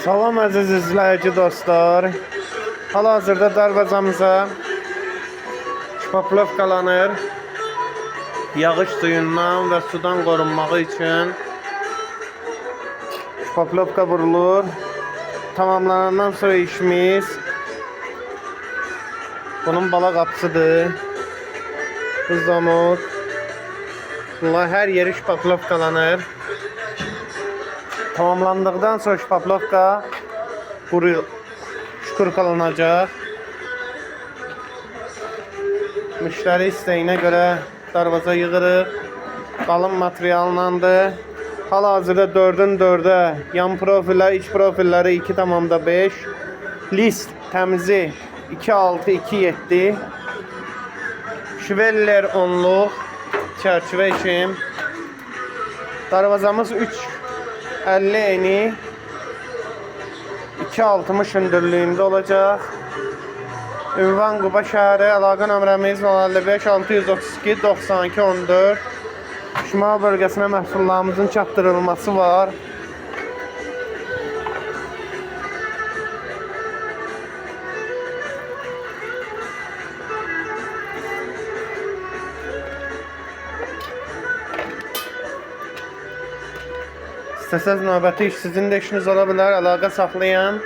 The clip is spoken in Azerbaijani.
Salam əziz izləyici dostlar. Hal-hazırda darvazamıza şpaplovkalanır. Yağış suyundan və sudan qorunması üçün şpaplovka vurulur. Tamamlanandan sonra işimiz bunun bala qapısıdır. Bu zamot. Bunlar hər yeri şpaplovkalanır. Tamamlandıqdan sonra şpaplovka şkurkalanacaq. Müştəri istəyinə görə darvaza yığırıq. Qalın materiallandır. Hal-hazırda 4'ün 4'e yan profillər, iç profilləri 2,5. List təmizi 2,6, 2,7. Şveller 10'luq çərçivə için. Darvazamız 3,50 eni 2,60 hündürlüyündə olacaq. Ünvan Quba şəhəri, əlaqə nömrəmiz 55 632 92 14. Şimal bölgəsinə məhsullarımızın çatdırılması var. İstəsəz növbəti iş sizin də işiniz ola bilər, əlaqə saxlayın.